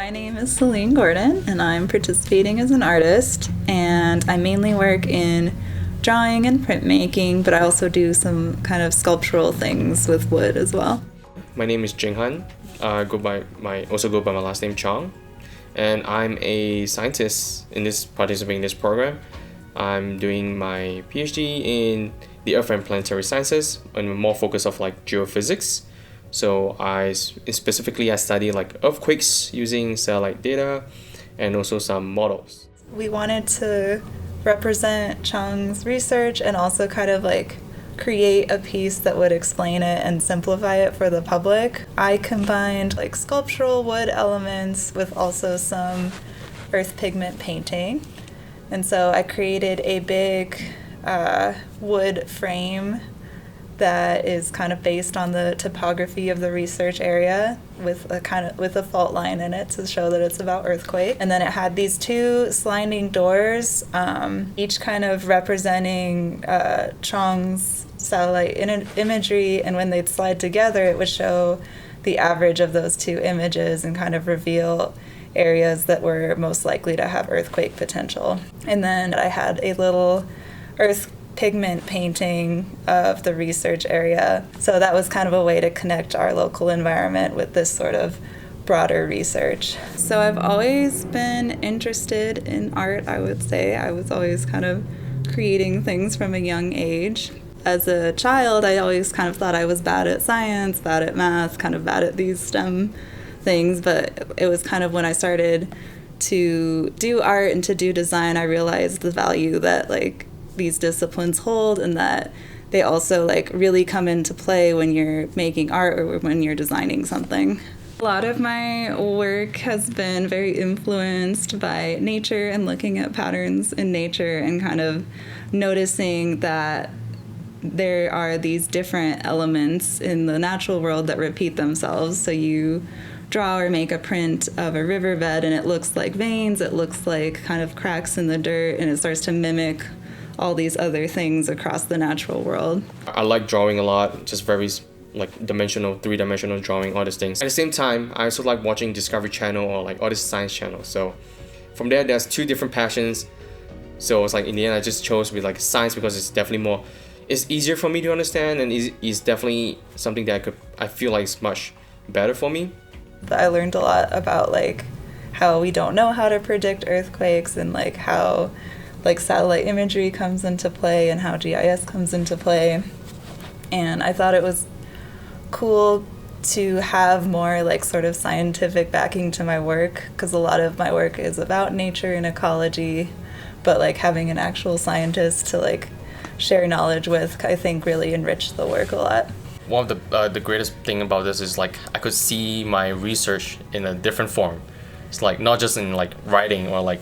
My name is Celine Gordon, and I'm participating as an artist, and I mainly work in drawing and printmaking, but I also do some kind of sculptural things with wood as well. My name is Jeng Hann. I also go by my last name Chong, and I'm a scientist participating in this program. I'm doing my PhD in the Earth and Planetary Sciences, and more focus of like geophysics. So I specifically study like earthquakes using satellite data and also some models. We wanted to represent Chong's research and also kind of like create a piece that would explain it and simplify it for the public. I combined like sculptural wood elements with also some earth pigment painting. And so I created a big wood frame that is kind of based on the topography of the research area with a fault line in it to show that it's about earthquake. And then it had these two sliding doors, each kind of representing Chong's satellite imagery, and when they'd slide together it would show the average of those two images and kind of reveal areas that were most likely to have earthquake potential. And then I had a little earth pigment painting of the research area. So that was kind of a way to connect our local environment with this sort of broader research. So I've always been interested in art, I would say. I was always kind of creating things from a young age. As a child, I always kind of thought I was bad at science, bad at math, kind of bad at these STEM things, but it was kind of when I started to do art and to do design, I realized the value that like these disciplines hold, and that they also like really come into play when you're making art or when you're designing something. A lot of my work has been very influenced by nature and looking at patterns in nature and kind of noticing that there are these different elements in the natural world that repeat themselves. So you draw or make a print of a riverbed and it looks like veins, it looks like kind of cracks in the dirt, and it starts to mimic all these other things across the natural world. I like drawing a lot, just very like three-dimensional drawing, all these things. At the same time, I also like watching Discovery Channel or like all this science channel. So from there's two different passions. So it's like in the end I just chose with like science because it's easier for me to understand, and is definitely something that I feel like is much better for me. I learned a lot about like how we don't know how to predict earthquakes, and like how like satellite imagery comes into play and how GIS comes into play. And I thought it was cool to have more like sort of scientific backing to my work, because a lot of my work is about nature and ecology, but like having an actual scientist to like share knowledge with, I think really enriched the work a lot. One of the greatest thing about this is like I could see my research in a different form. It's like not just in like writing or like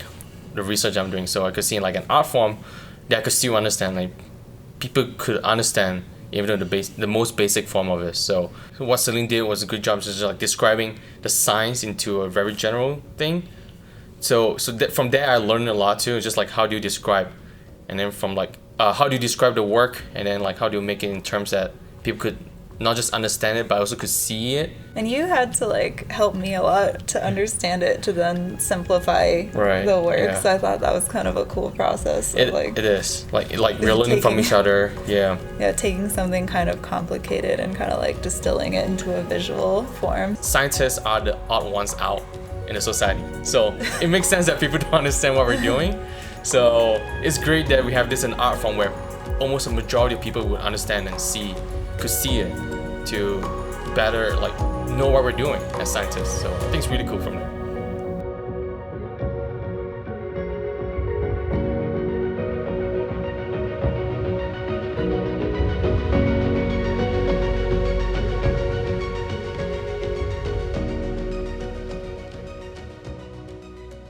the research I'm doing. So I could see in like an art form that I could still understand, like people could understand even though the most basic form of it. So what Celine did was a good job just like describing the science into a very general thing. So from there I learned a lot too, just like how do you describe, and then from like how do you describe the work, and then like how do you make it in terms that people could not just understand it, but also could see it. And you had to like help me a lot to understand it, to then simplify the work. Yeah. So I thought that was kind of a cool process. It is like we're learning from each other. Yeah, taking something kind of complicated and kind of like distilling it into a visual form. Scientists are the odd ones out in the society, so it makes sense that people don't understand what we're doing. So it's great that we have this in art form where almost a majority of people would understand and could see it to better like know what we're doing as scientists. So I think it's really cool from there.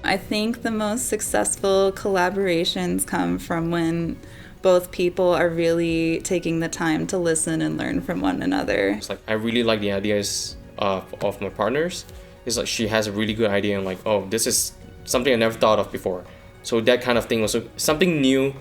I think the most successful collaborations come from when both people are really taking the time to listen and learn from one another. It's like I really like the ideas of my partners. It's like she has a really good idea and like, oh, this is something I never thought of before. So that kind of thing also, something new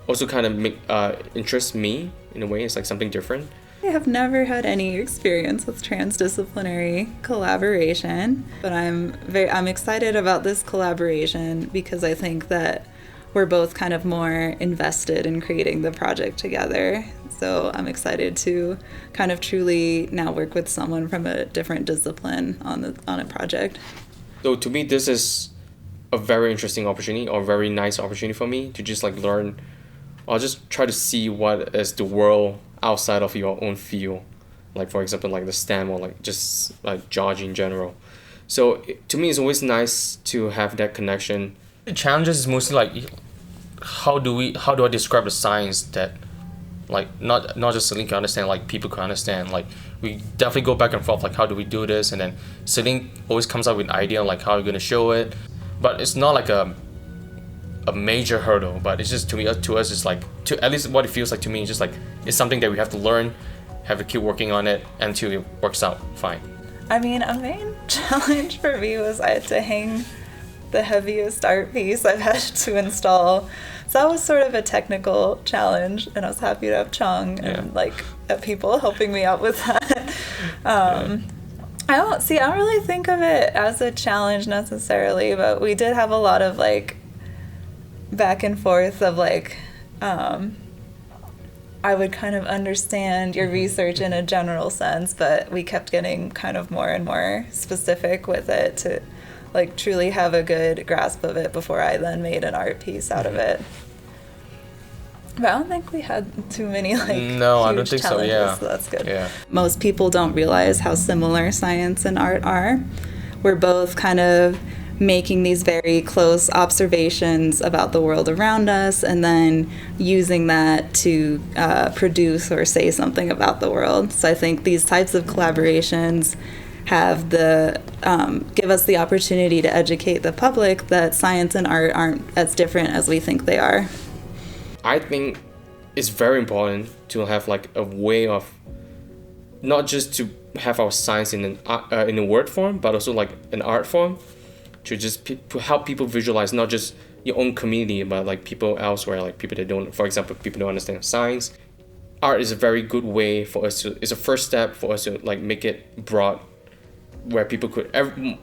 also kind of interests me in a way. It's like something different. I have never had any experience with transdisciplinary collaboration, but I'm excited about this collaboration because I think that we're both kind of more invested in creating the project together. So I'm excited to kind of truly now work with someone from a different discipline on a project. So to me, this is a very interesting opportunity, or very nice opportunity for me to just like learn, or just try to see what is the world outside of your own field, like for example like the STEM, or like just like geology in general. So to me, it's always nice to have that connection. The challenges is mostly like how do I describe the science that like not just Celine can understand, like people can understand. Like we definitely go back and forth, like how do we do this, and then Celine always comes up with an idea like how we're gonna show it, but it's not like a major hurdle, but it's just to us it's like, to at least what it feels like to me, it's just like it's something that we have to learn, have to keep working on it until it works out fine. I mean, a main challenge for me was I had to hang the heaviest art piece I've had to install. So that was sort of a technical challenge, and I was happy to have Chong and people helping me out with that. I don't really think of it as a challenge necessarily, but we did have a lot of like back and forth of like I would kind of understand your research in a general sense, but we kept getting kind of more and more specific with it to like truly have a good grasp of it before I then made an art piece out of it. But I don't think we had too many No, huge I don't think so. Yeah, so that's good. Yeah. Most people don't realize how similar science and art are. We're both kind of making these very close observations about the world around us and then using that to produce or say something about the world. So I think these types of collaborations have give us the opportunity to educate the public that science and art aren't as different as we think they are. I think it's very important to have like a way of not just to have our science in a word form, but also like an art form, to just help people visualize not just your own community, but like people elsewhere, like people that don't, for example, people don't understand science. Art is a very good way for us to, it's a first step for us to like make it broad, where people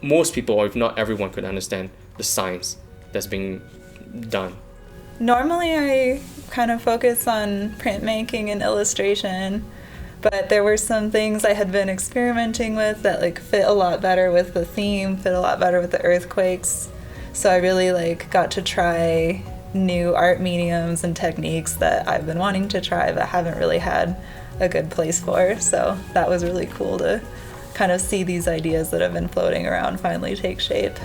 most people, or if not everyone, could understand the science that's being done. Normally I kind of focus on printmaking and illustration, but there were some things I had been experimenting with that like fit a lot better with the theme, fit a lot better with the earthquakes. So I really like got to try new art mediums and techniques that I've been wanting to try but haven't really had a good place for. So that was really cool to kind of see these ideas that have been floating around finally take shape.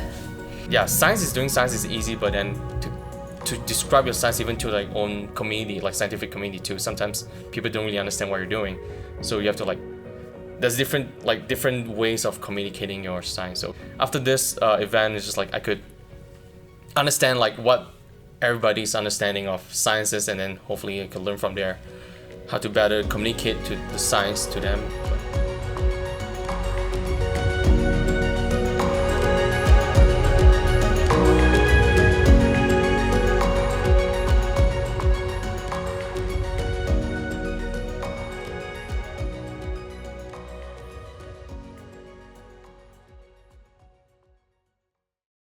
Yeah, science is easy, but then to describe your science even to like own community, like scientific community too, sometimes people don't really understand what you're doing. So you have to like, there's different ways of communicating your science. So after this event, it's just like I could understand like what everybody's understanding of science is, and then hopefully I could learn from there how to better communicate to the science to them.